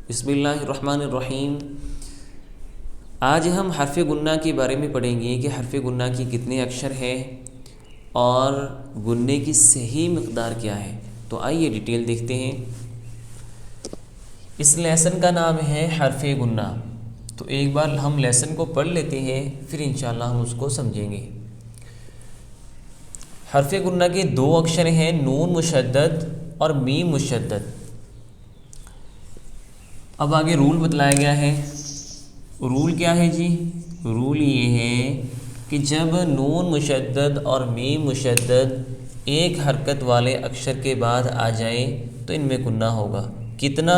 بسم اللہ الرحمن الرحیم۔ آج ہم حرف گنہ کے بارے میں پڑھیں گے کہ حرف گنہ کی کتنے اکشر ہیں اور گننے کی صحیح مقدار کیا ہے۔ تو آئیے ڈیٹیل دیکھتے ہیں۔ اس لیسن کا نام ہے حرف گنہ۔ تو ایک بار ہم لیسن کو پڑھ لیتے ہیں، پھر انشاءاللہ ہم اس کو سمجھیں گے۔ حرف گنہ کے دو اکشر ہیں، نون مشدد اور میم مشدد۔ اب آگے رول بتلایا گیا ہے۔ رول کیا ہے جی؟ رول یہ ہے کہ جب نون مشدد اور میم مشدد ایک حرکت والے اکشر کے بعد آ جائے تو ان میں گنہ ہوگا۔ کتنا؟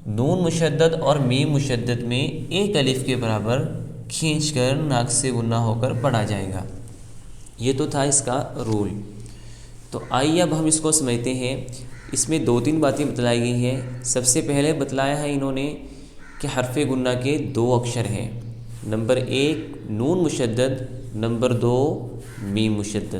نون مشدد اور میم مشدد میں ایک الف کے برابر کھینچ کر ناک سے گنہ ہو کر پڑھا جائے گا۔ یہ تو تھا اس کا رول۔ تو آئیے اب ہم اس کو سمجھتے ہیں۔ اس میں دو تین باتیں بتلائی گئی ہیں۔ سب سے پہلے بتلایا ہے انہوں نے کہ حرف گنہ کے دو اکشر ہیں، نمبر 1 نون مشدد، نمبر 2 میم مشدد۔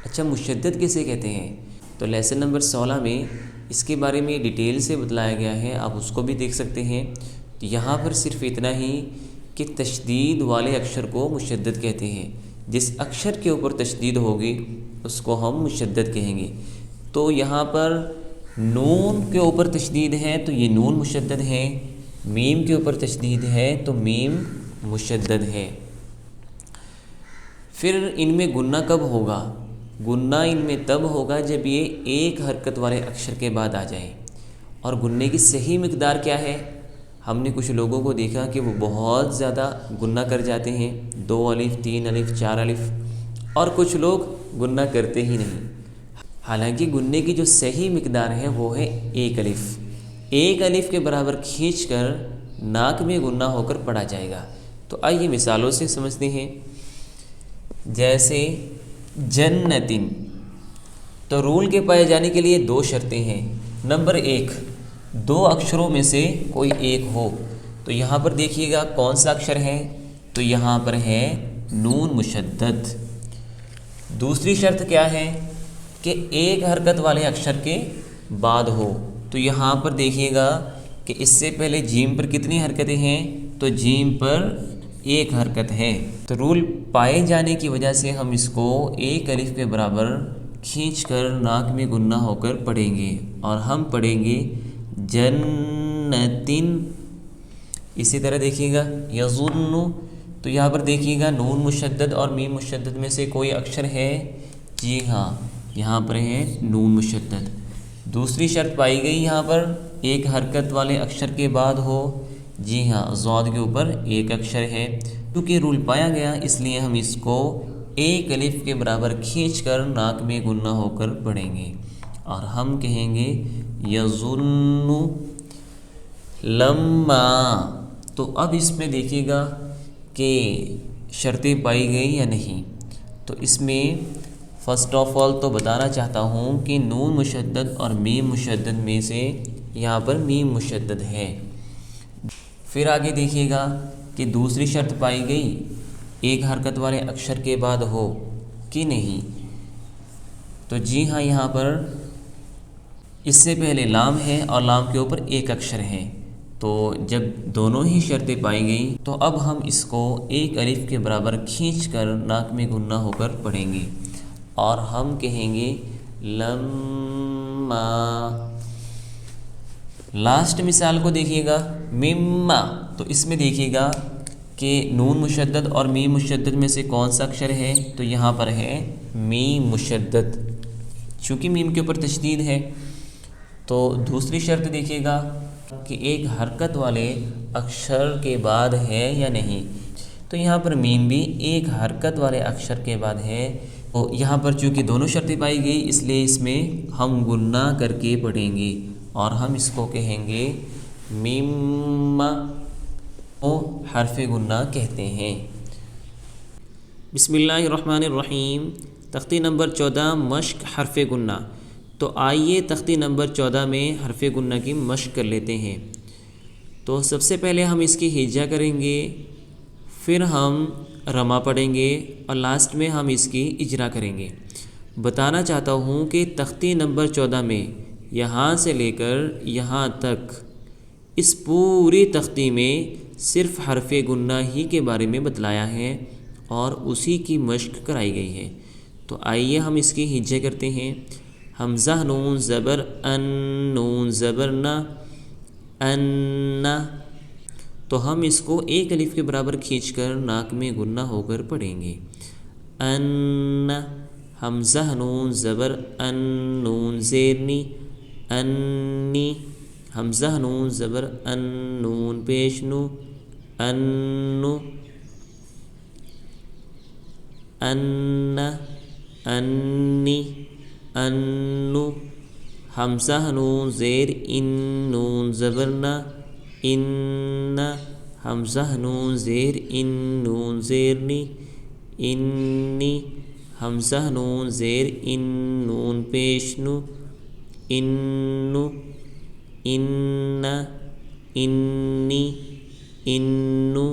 اچھا، مشدد کسے کہتے ہیں؟ تو لیسن نمبر 16 میں اس کے بارے میں ڈیٹیل سے بتلایا گیا ہے، آپ اس کو بھی دیکھ سکتے ہیں۔ تو یہاں پر صرف اتنا ہی کہ تشدید والے اکشر کو مشدد کہتے ہیں۔ جس اکشر کے اوپر تشدید ہوگی اس کو ہم مشدد کہیں گے۔ تو یہاں پر نون کے اوپر تشدید ہے تو یہ نون مشدد ہے، میم کے اوپر تشدید ہے تو میم مشدد ہے۔ پھر ان میں گنہ کب ہوگا؟ گنہ ان میں تب ہوگا جب یہ ایک حرکت والے اکشر کے بعد آ جائیں۔ اور گننے کی صحیح مقدار کیا ہے؟ ہم نے کچھ لوگوں کو دیکھا کہ وہ بہت زیادہ گنہ کر جاتے ہیں، 2 الف 3 الف 4 الف، اور کچھ لوگ گنہ کرتے ہی نہیں۔ حالانکہ گننے کی جو صحیح مقدار ہے وہ ہے 1 الف۔ 1 الف کے برابر کھینچ کر ناک میں گنہ ہو کر پڑھا جائے گا۔ تو آئیے مثالوں سے سمجھتے ہیں۔ جیسے جنتن، تو رول کے پائے جانے کے لیے 2 شرطیں ہیں۔ نمبر 1، 2 اکشروں میں سے کوئی ایک ہو۔ تو یہاں پر دیکھیے گا کون سا اکشر ہے، تو یہاں پر ہے نون مشدد۔ دوسری شرط کیا ہے کہ ایک حرکت والے اکشر کے بعد ہو۔ تو یہاں پر دیکھیے گا کہ اس سے پہلے جیم پر کتنی حرکتیں ہیں، تو جیم پر ایک حرکت ہے۔ تو رول پائے جانے کی وجہ سے ہم اس کو 1 الف کے برابر کھینچ کر ناک میں گنہ ہو کر پڑھیں گے، اور ہم پڑھیں گے جنتن۔ اسی طرح دیکھیے گا یظن، تو یہاں پر دیکھیے گا نون مشدد اور میم مشدد میں سے کوئی اکشر ہے، جی ہاں یہاں پر ہے نون مشدد۔ دوسری شرط پائی گئی یہاں پر ایک حرکت والے اکشر کے بعد ہو، جی ہاں ضاد کے اوپر ایک اکشر ہے۔ کیونکہ رول پایا گیا اس لیے ہم اس کو 1 الف کے برابر کھینچ کر ناک میں گنہ ہو کر پڑھیں گے، اور ہم کہیں گے یظن لما۔ تو اب اس میں دیکھیے گا کہ شرطیں پائی گئی یا نہیں۔ تو اس میں فرسٹ آف آل تو بتانا چاہتا ہوں کہ نون مشدد اور میم مشدد میں سے یہاں پر میم مشدد ہے۔ پھر آگے دیکھیے گا کہ دوسری شرط پائی گئی ایک حرکت والے اکشر کے بعد ہو کہ نہیں۔ تو جی ہاں یہاں پر اس سے پہلے لام ہے اور لام کے اوپر ایک اکشر ہے۔ تو جب دونوں ہی شرطیں پائی گئیں تو اب ہم اس کو 1 الف کے برابر کھینچ کر ناک میں گنہ ہو کر پڑھیں گے، اور ہم کہیں گے لما۔ لاسٹ مثال کو دیکھیے گا مما، تو اس میں دیکھیے گا کہ نون مشدد اور میم مشدد میں سے کون سا اکشر ہے، تو یہاں پر ہے میم مشدد، چونکہ میم کے اوپر تشدید ہے۔ تو دوسری شرط دیکھیے گا کہ ایک حرکت والے اکشر کے بعد ہے یا نہیں۔ تو یہاں پر میم بھی ایک حرکت والے اکشر کے بعد ہے۔ تو یہاں پر چونکہ دونوں شرطیں پائی گئی اس لیے اس میں ہم گنہ کر کے پڑھیں گے، اور ہم اس کو کہیں گے میم، وہ حرف گنہ کہتے ہیں۔ بسم اللہ الرحمن الرحیم۔ تختی نمبر 14 مشق حرف گنہ۔ تو آئیے تختی نمبر 14 میں حرف گنہ کی مشق کر لیتے ہیں۔ تو سب سے پہلے ہم اس کی ہجا کریں گے، پھر ہم رما پڑھیں گے، اور لاسٹ میں ہم اس کی اجرا کریں گے۔ بتانا چاہتا ہوں کہ تختی نمبر 14 میں یہاں سے لے کر یہاں تک اس پوری تختی میں صرف حرف گنہ ہی کے بارے میں بتلایا ہے اور اسی کی مشق کرائی گئی ہے۔ تو آئیے ہم اس کی ہجے کرتے ہیں۔ حمزہ نون زبر ان، نون زبر نہ، ان، تو ہم اس کو ایک الف کے برابر کھینچ کر ناک میں گنہ ہو کر پڑھیں گے۔ ان، حمزہ نون زبر ان، نون زیر نی، انی، حمزہ نون زبر ان، نون پیش نو، انو، ان، انی، انو، حمزہ نون زیر ان، نون زبر نہ، ان، حمزہ نون زیر ان، نون زیر نی، انی، حمزہ نون زیر ان، نون پیش نو، انو، ان، انی، انو،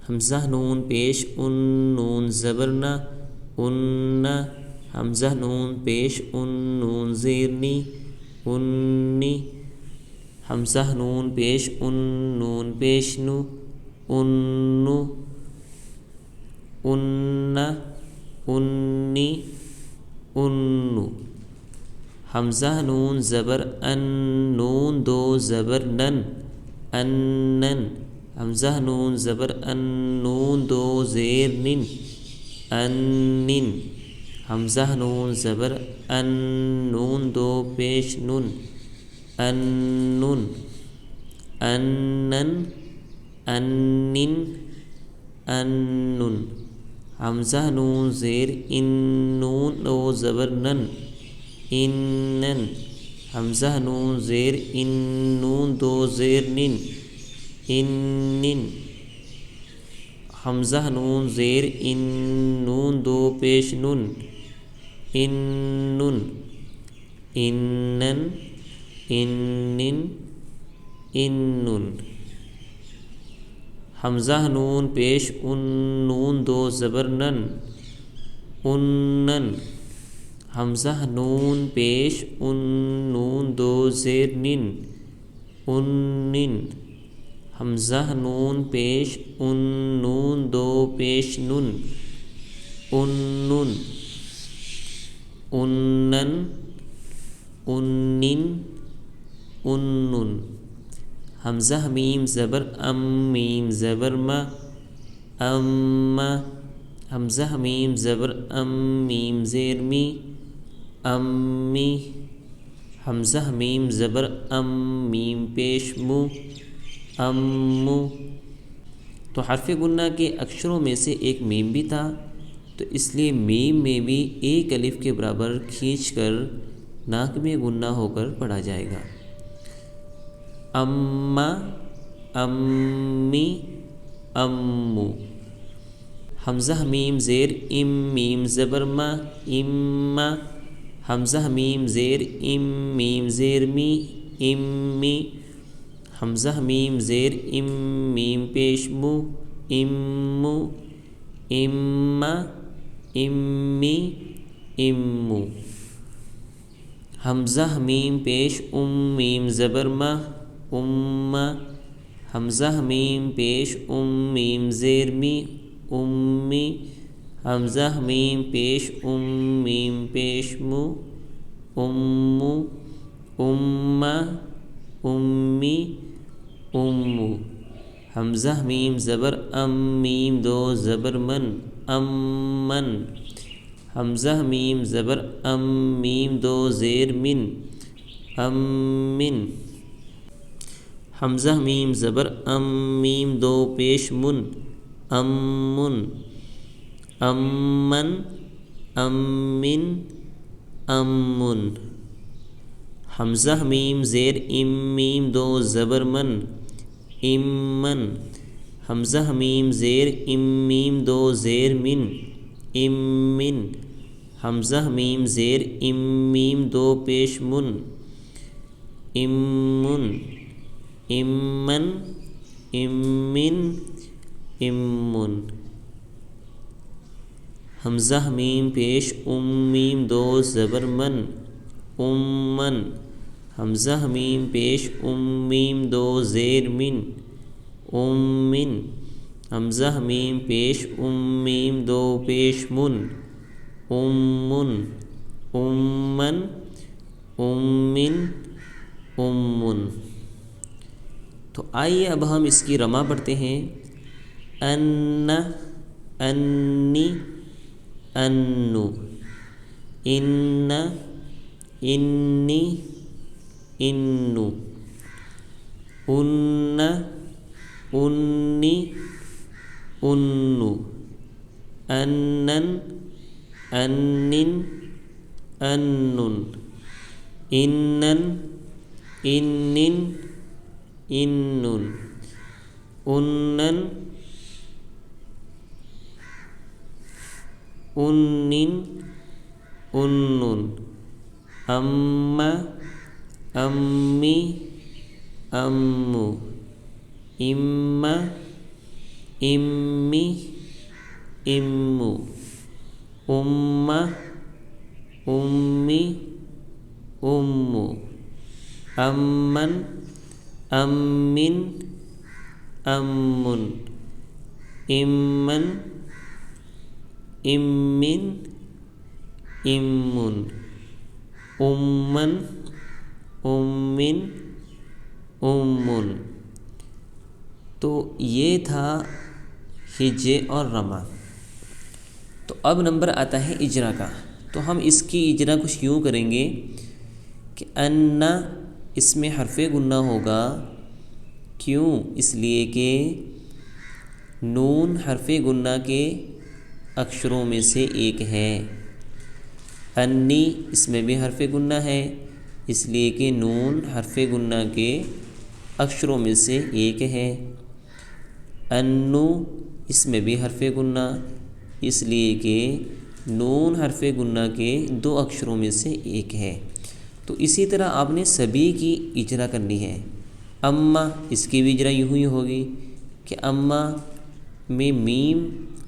حمزہ نون پیش ان، نون زبر نہ، ان، حمزہ نون پیش ان، نون زیر نی، انی، حمزہ نون پیش ان، نون پیش نو، انو، ان، انی، انو، حمزہ نون زبر ان، نون دو زبر نن، انن، حمزہ نون زبر ان، نون دو زیر نن، انن، حمزہ نون زبر ان، نون دو پیش نن، انن، انن، انن، انن، حمزہ نون زیر ان، نون دو زبر نن، انن، حمزہ نون زیر ان، نون دو زیر نن، انن، حمزہ نون زیر ان، نون دو پیش نن، انن، انن، انن، انن، حمزہ نون پیش ان، نون دو زبر نن، انن، حمزہ نون پیش ان، نون دو زیر نن، انن، حمزہ نون پیش ان، نون دو پیش نن، انن، انن، انن، انن، حمزہ میم زبر ام، میم زبر ما، ام، حمزہ میم زبر ام، میم زیر می، امی، حمزہ میم زبر ام، میم پیش مو، امو۔ تو حرف گنہ کے اکشروں میں سے ایک میم بھی تھا، تو اس لیے میم میں بھی ایک الف کے برابر کھینچ کر ناک میں گنہ ہو کر پڑھا جائے گا۔ اما، امی، امو، حمزہ میم زیر ام، میم زبر ما، اما، حمزہ میم زیر ام، میم زیر می، امی، حمزہ میم زیر ام، میم پیش مو، امو، اما، امی، امو، حمزہ میم پیش ام، میم زبر ما، اما، حمزہ میم پیش ام، میم زیر می، امی، حمزہ میم پیش ام، میم پیش مو، امو، امہ، امی، امو، حمزہ میم زبر ام، میم دو زبر من، امن، حمزہ میم زبر ام، میم دو زیر من، امن، حمزہ میم زبر ام، میم دو پیش من، امن، امن، امن، امن، حمزہ میم زیر ام، میم دو زبر من، امن، حمزہ میم زیر ام، میم دو زیر من، امن، حمزہ میم زیر ام، میم دو پیش من، امن، امن، امن، امن، حمزہ میم پیش ام، میم دو زبر من، امن، حمزہ میم پیش میم دو زیر من من، حمزہ میم پیش میم دو پیش من من، من من من۔ تو آئیے اب ہم اس کی رما پڑھتے ہیں، ان انی انو، ان انی انو، ان انی انو، انن انن انن، انن انن انن، انن انن انن، ام امی امو، ام امی امو، ام امی امو، امن امن امن، امن امن امن، امن امن امن۔ تو یہ تھا ہجے اور رما۔ تو اب نمبر آتا ہے اجرا کا۔ تو ہم اس کی اجرا کچھ یوں کریں گے کہ ان اس میں حرف غنہ ہوگا، کیوں؟ اس لیے کہ نون حرف غنہ کے اکشروں میں سے ایک ہے، انی اس میں بھی حرف غنہ ہے، اس لیے کہ نون حرف غنہ کے اکشروں میں سے ایک ہے، انو اس میں بھی حرف غنہ، اس لیے کہ نون حرف غنہ کے دو اکشروں میں سے ایک ہے۔ تو اسی طرح آپ نے سبھی کی اجرا کرنی ہے۔ اما اس کی بھی اجرا یوں ہی ہوگی کہ اما میں میم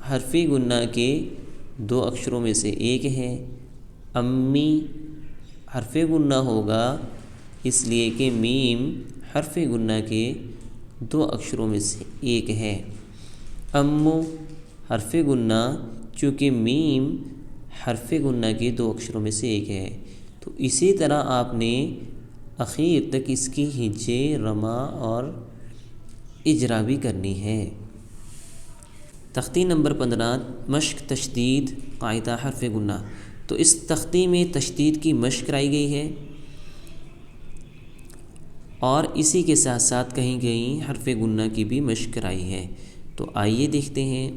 حرف غنہ کے دو اکشروں میں سے ایک ہے، امی حرف غنہ ہوگا اس لیے کہ میم حرف غنہ کے دو اکشروں میں سے ایک ہے، امو حرف غنہ چونکہ میم حرف غنہ کے دو اکشروں میں سے ایک ہے۔ تو اسی طرح آپ نے اخیر تک اس کی ہجے، رما اور اجرا بھی کرنی ہے۔ تختی نمبر 15 مشق تشدید قاعدہ حرف غنہ۔ تو اس تختی میں تشدید کی مشق کرائی گئی ہے اور اسی کے ساتھ ساتھ کہیں کہیں حرف غنہ کی بھی مشق کرائی ہے۔ تو آئیے دیکھتے ہیں،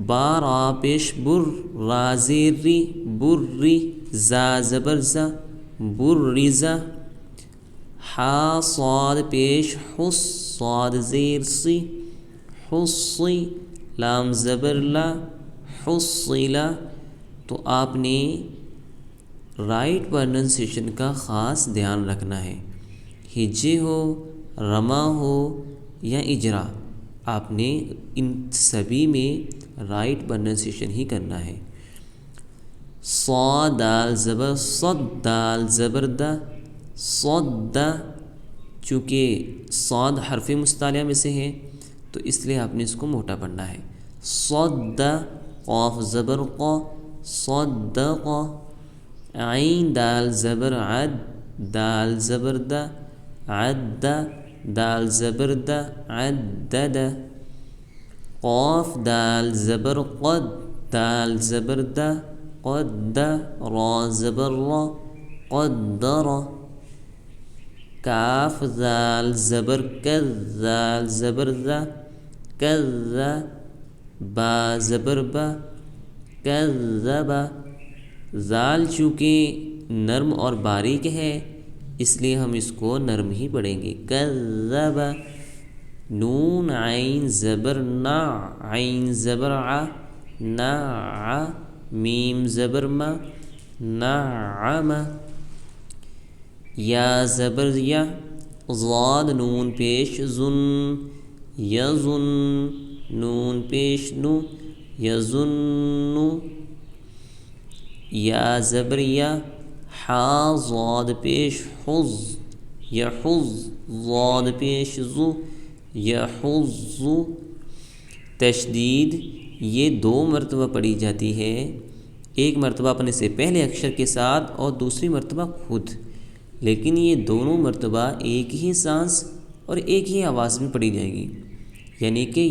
با را پیش بر، را زیر ری، بر ری، زا زبر زا، بر ریزا، حا صاد پیش حس، صاد زیر سی، حصی، لام زبر لا، حصلا۔ تو آپ نے رائٹ پرننسیشن کا خاص دھیان رکھنا ہے، ہجے ہو، رما ہو یا اجرا، آپ نے ان سبھی میں رائٹ پرننسیشن ہی کرنا ہے۔ صاد دال زبر صد، دال زبر دا، صد، چونکہ صاد حرف مستعلیہ میں سے ہے تو اس لیے آپ نے اس کو موٹا پڑھنا ہے، صد، قاف زبر قا، صدق، عین دال زبر عد، دال زبر دا، عد، دال زبر دا، عدد، قاف دال زبر قد، دال زبر دا، قد، را زبر را، قدر، کاف ذال زبر کذ، ذال زبر ذا، کذ، با زبر با، کذب، ذال چونکہ نرم اور باریک ہے اس لیے ہم اس کو نرم ہی پڑھیں گے، کذب، نون عین زبر نا، عین زبر ع، نع، میم زبر ما، نعم، یا زبر یا، ضاد نون پیش زن، یظن، نون پیش نو، یظن، یا زبر یا، حا ضاد پیش حز یحز ضاد پیش زو یحز تشدید یہ 2 مرتبہ پڑھی جاتی ہے، ایک مرتبہ اپنے سے پہلے اکشر کے ساتھ اور دوسری مرتبہ خود، لیکن یہ دونوں مرتبہ ایک ہی سانس اور ایک ہی آواز میں پڑھی جائے گی، یعنی کہ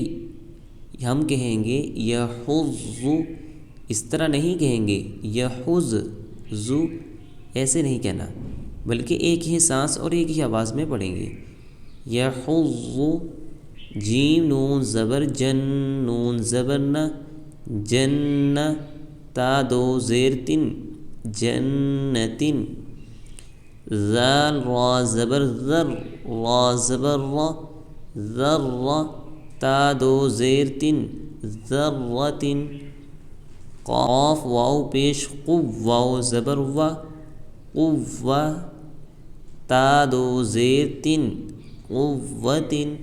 ہم کہیں گے یحز، اس طرح نہیں کہیں گے یحز زو، ایسے نہیں کہنا، بلکہ ایک ہی سانس اور ایک ہی آواز میں پڑھیں گے۔ یحز جیم نون زبر جن نون زبر نہ جن تا 2 زیر تن جنتن ذال را زبر ذر را زبر را ذر تا 2 زیر تن ذرتن قاف واو پیش قو واو زبر و قو تا 2 زیر تن قوتن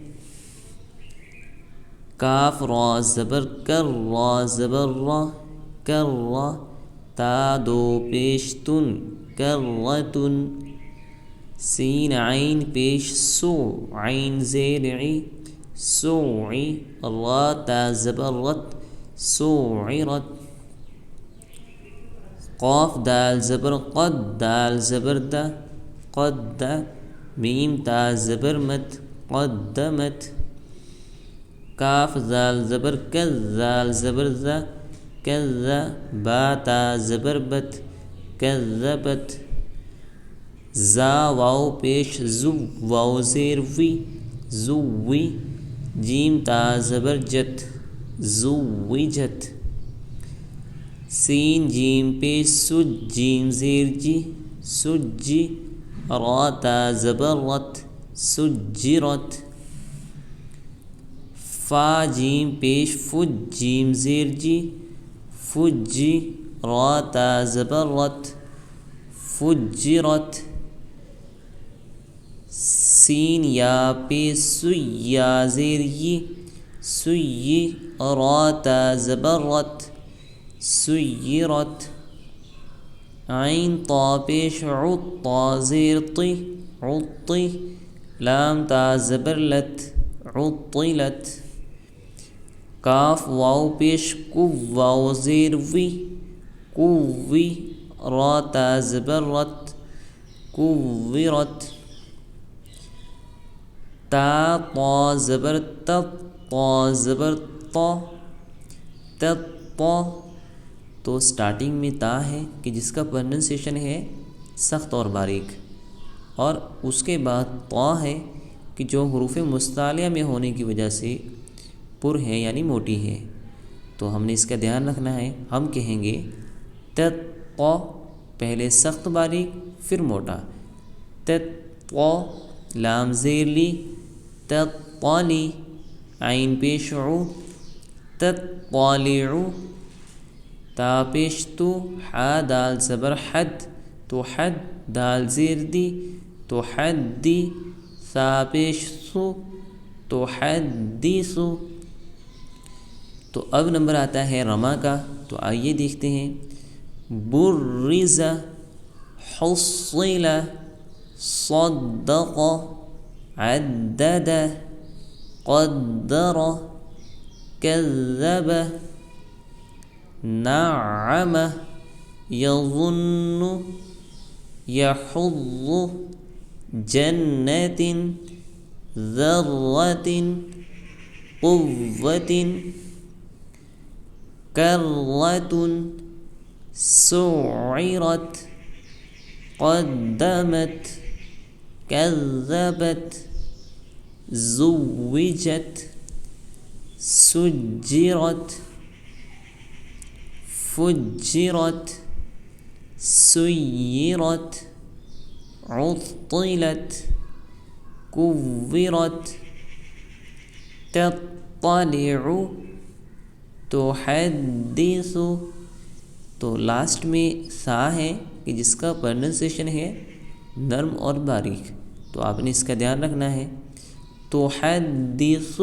کاف را زبر کر را زبر را کر را تا 2 پیش تن کرتن سین عین پیش سو عین زیر عی سوعی را تا زبر رت سوعرت قاف دال زبر قد دال زبر دا قد میم تا زبر مت قدمت کاف زال زبر کذ زال زبر ذا کذ با تا زبر بت کذبت زا واو پیش زو واو زیر وی زوی جیم تا زبر جت زوجت سین جیم پیش سج جیم زیر جی سجی را تا زبر رت سجرت فا جیم پیش فج جیم زیر جی فجی را تا زبر رت فجرت سین یا پیش سی یا زیر یی سیی را تا زبر رت سیرت عین طا پیش عط طا زیر طی عطی لام تا زبر لت عطلت کاف واو پیش کو واو زیر وی کووی را تا زبر رت کوورت تا طا زبر تط طا زبر طا تطا تو سٹارٹنگ میں تا ہے کہ جس کا پرننسیشن ہے سخت اور باریک، اور اس کے بعد طا ہے کہ جو حروف مستعلیہ میں ہونے کی وجہ سے پر ہے یعنی موٹی ہے، تو ہم نے اس کا دھیان رکھنا ہے۔ ہم کہیں گے تطا پہلے سخت باریک پھر موٹا، تطا لام زیر لی تطالی عین پیش عو تطالع تا پیش تو حا دال زبر حد تو حد دال زیر دی تو حد دی سا پیش سو تو حدیث۔ تو اب نمبر آتا ہے رما کا، تو آئیے دیکھتے ہیں۔ برز حصل صدق عدد قدر كذب نعم يظن يحظ جنة ذرة قوة كرة سعرت قدمت كذبت زوجت سجرت فجرت سيرت عطلت كورت تطلع تحدث۔ تو لاسٹ میں سا ہے کہ جس کا پرننسیشن ہے نرم اور باریک، تو آپ نے اس کا دھیان رکھنا ہے۔ تحدث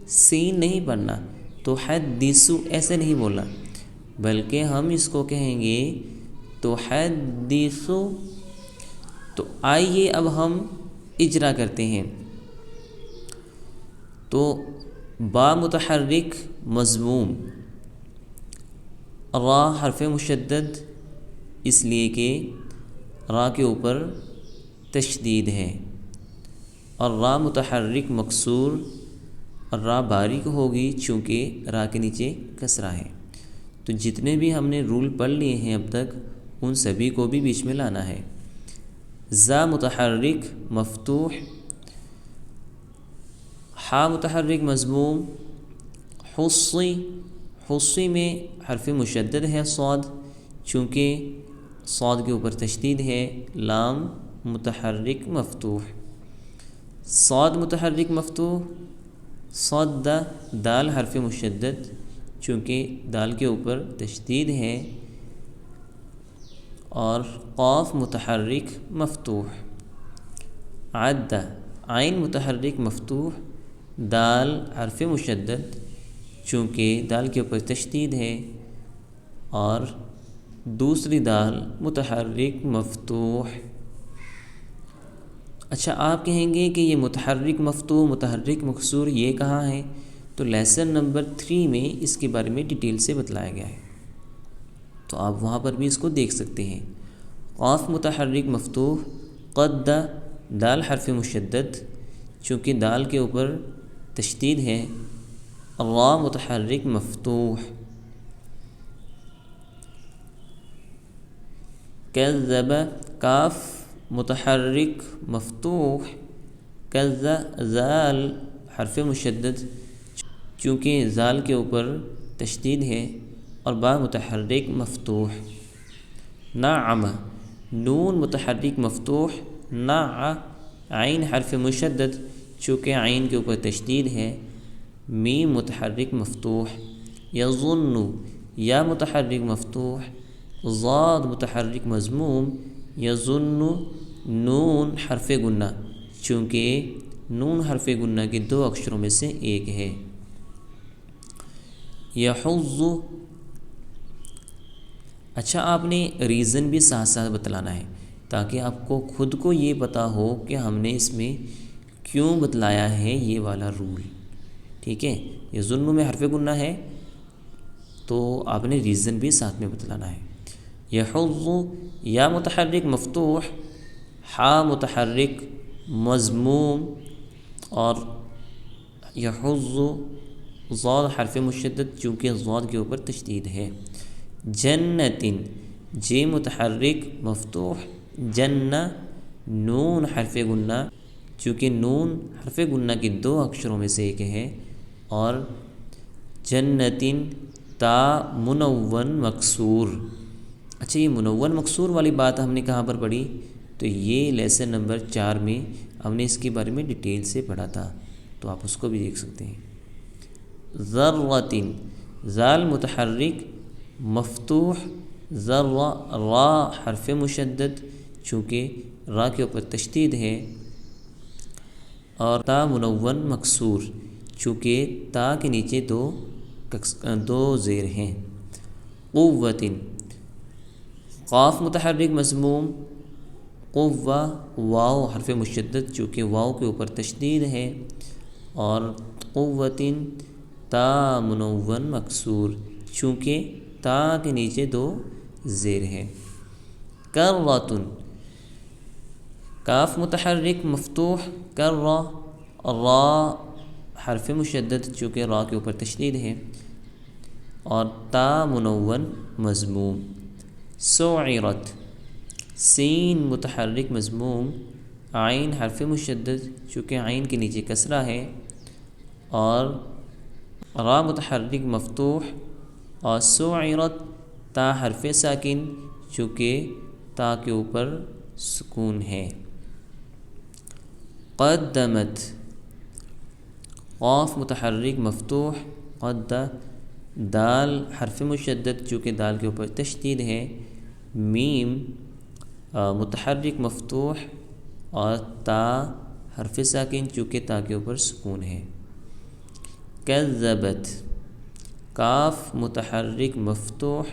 سین نہیں پڑھنا، تحدث ایسے نہیں بولنا، بلکہ ہم اس کو کہیں گے تحدث. تو آئیے اب ہم اجرا کرتے ہیں. تو با متحرک مضموم، را حرف مشدد اس لیے کہ را کے اوپر تشدید ہے، اور را متحرک مکسور، اور را باریک ہوگی چونکہ را کے نیچے کسرہ ہے. تو جتنے بھی ہم نے رول پڑھ لیے ہیں اب تک ان سبھی کو بھی بیچ میں لانا ہے. زا متحرک مفتوح، حا متحرک مضموم، حصی، حصی میں حرف مشدد ہے صاد چونکہ صاد کے اوپر تشدید ہے. لام متحرک مفتوح، صاد متحرک مفتوح، صد، دال حرف مشدد چونکہ دال کے اوپر تشدید ہے. اور قاف متحرک مفتوح. عد، عین متحرک مفتوح، دال حرف مشدد چونکہ دال کے اوپر تشدید ہے، اور دوسری دال متحرک مفتوح. اچھا، آپ کہیں گے کہ یہ متحرک مفتوح، متحرک مکسور یہ کہاں ہے؟ تو لیسن نمبر 3 میں اس کے بارے میں ڈیٹیل سے بتلایا گیا ہے، تو آپ وہاں پر بھی اس کو دیکھ سکتے ہیں. قاف متحرک مفتوح، قد، دال حرف مشدد چونکہ دال کے اوپر تشدید ہے. را متحرک مفتوح. کذب، کاف متحرک مفتوح، زال حرف مشدد چونکہ زال کے اوپر تشدید ہے، اور با متحرک مفتوح. نعم، نون متحرک مفتوح، نع، عین حرف مشدد چونکہ عین کے اوپر تشدید ہے، میم متحرک مفتوح. یظن، یا متحرک مفتوح، ضاد متحرک مضموم، یظن، نون حرف گنہ چونکہ نون حرف گنہ کے 2 اکشروں میں سے ایک ہے. یحض. اچھا، آپ نے ریزن بھی ساتھ ساتھ بتلانا ہے تاکہ آپ کو خود کو یہ پتہ ہو کہ ہم نے اس میں کیوں بتلایا ہے یہ والا رول. ٹھیک ہے، یہ ظلم میں حرف گنہ ہے تو آپ نے ریزن بھی ساتھ میں بتلانا ہے. یحض، یا متحرک مفتوح، حا متحرک مضموم، اور یحض ضاد حرف مشدد چونکہ ضاد کے اوپر تشدید ہے. جنت، جے متحرک مفتوح، جنہ، نون حرف گنہ چونکہ نون حرف گنہ کے 2 اکشروں میں سے ایک ہے، اور جنتن، تا منون مکسور. اچھا، یہ منون مکسور والی بات ہم نے کہاں پر پڑھی؟ تو یہ لیسن نمبر 4 میں ہم نے اس کے بارے میں ڈیٹیل سے پڑھا تھا، تو آپ اس کو بھی دیکھ سکتے ہیں. ذرۃ، زال متحرک مفتوح، ذرہ، را حرف مشدد چونکہ را کے اوپر تشدید ہے، اور تا منون مکسور چونکہ تا کے نیچے 2 زیر ہیں. قوۃ، قاف متحرک مضموم، قوہ، واو حرف مشدد چونکہ واو کے اوپر تشدید ہے، اور قوۃ تا منون مکسور چونکہ تا کے نیچے 2 زیر ہے. کرۃ، کاف متحرک مفتوح، کرہ، را حرف مشدد چونکہ را کے اوپر تشدید ہے، اور تا منون مضموم. سعرت، سین متحرک مضموم، عین حرف مشدد چونکہ عین کے نیچے کسرہ ہے، اور را متحرک مفتوح، اور سعرت تا حرف ساکن چونکہ تا کے اوپر سکون ہے. قدمت، قاف متحرک مفتوح، قد، دال حرف مشدد چونکہ دال کے اوپر تشدید ہے، میم متحرک مفتوح، اور تا حرف ساکن چونکہ تا کے اوپر سکون ہے. کذبت، کاف متحرک مفتوح،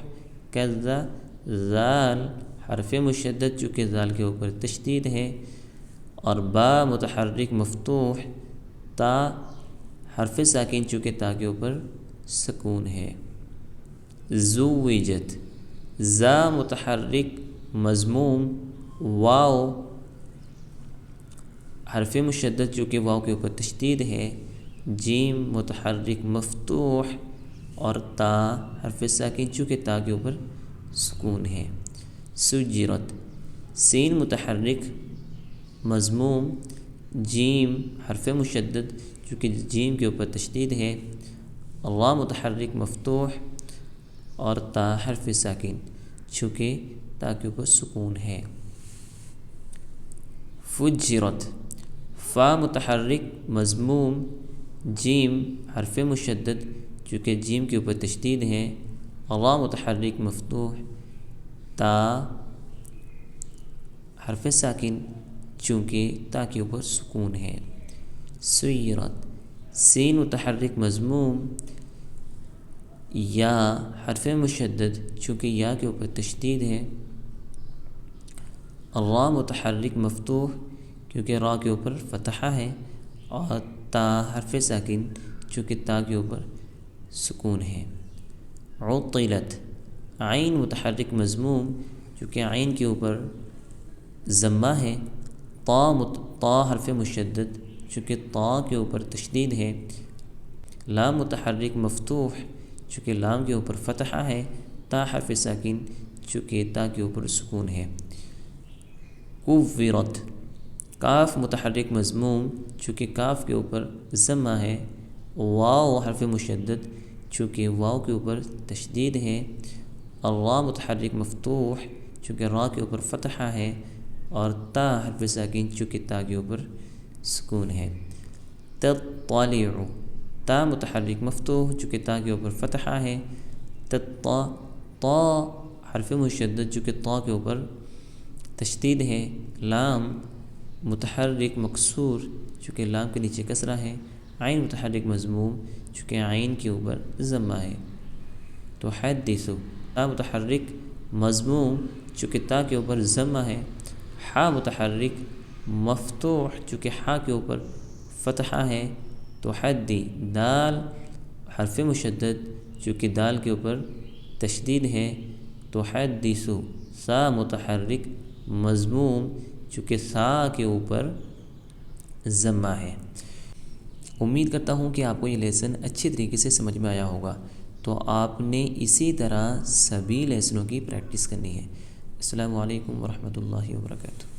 کذا، زال حرف مشدد چونکہ زال کے اوپر تشدید ہے، اور با متحرک مفتوح، تا حرف ساکن چونکہ تا کے اوپر سکون ہے۔ زوجت، زا متحرک مضموم، واو حرف مشدد چونکہ واو کے اوپر تشدید ہے، جیم متحرک مفتوح، اور تا حرف ساکن چونکہ تا کے اوپر سکون ہے۔ سجرت، سین متحرک مضموم، جیم حرف مشدد چونکہ جیم کے اوپر تشدید ہے، را متحرک مفتوح، اور تا حرف ساکن چونکہ تا کے اوپر سکون ہے۔ فجرت، فا متحرک مضموم، جیم حرف مشدد چونکہ جیم کے اوپر تشدید ہے، را متحرک مفتوح، تا حرف ساکن چونکہ تا کے اوپر سکون ہے۔ سیرت، سین متحرک مضموم، یا حرف مشدد چونکہ یا کے اوپر تشدید ہے، را متحرک مفتوح کیونکہ را کے اوپر فتحہ ہے، اور تا حرف ساکن چونکہ تا کے اوپر سکون ہے۔ عطلت، عین متحرک مضموم چونکہ عین کے اوپر ضمہ ہے، تا حرف مشدد چونکہ تا کے اوپر تشدید ہے، لام متحرک مفتوح چونکہ لام کے اوپر فتحہ ہے، تا حرف ساکن چونکہ تا کے اوپر سکون ہے۔ کورت، کاف متحرک مضموم چونکہ کاف کے اوپر ضمہ ہے، واو حرف مشدد چونکہ واو کے اوپر تشدید ہے، را متحرک مفتوح چونکہ را کے اوپر فتحہ ہے، اور تا حرف ساکن چونکہ تا کے اوپر سکون ہے۔ تطلع، تا متحرک مفتوح چونکہ تا کے اوپر فتحہ ہے، تا حرف مشدد چونکہ تا کے اوپر تشدید ہے، لام متحرک مکسور چونکہ لام کے نیچے کسرہ ہے، عین متحرک مضموم چونکہ عین کے اوپر ضمہ ہے۔ تو حدث، تا متحرک مضموم چونکہ تا کے اوپر ضمہ ہے، حا متحرک مفتوح چونکہ حا کے اوپر فتحہ ہے، تو حدی، دال حرف مشدد چونکہ دال کے اوپر تشدید ہے، تو حدث، سا متحرک مضموم چونکہ سا کے اوپر ضمہ ہے۔ امید کرتا ہوں کہ آپ کو یہ لیسن اچھی طریقے سے سمجھ میں آیا ہوگا، تو آپ نے اسی طرح سبھی لیسنوں کی پریکٹس کرنی ہے۔ السلام علیکم ورحمۃ اللہ وبرکاتہ۔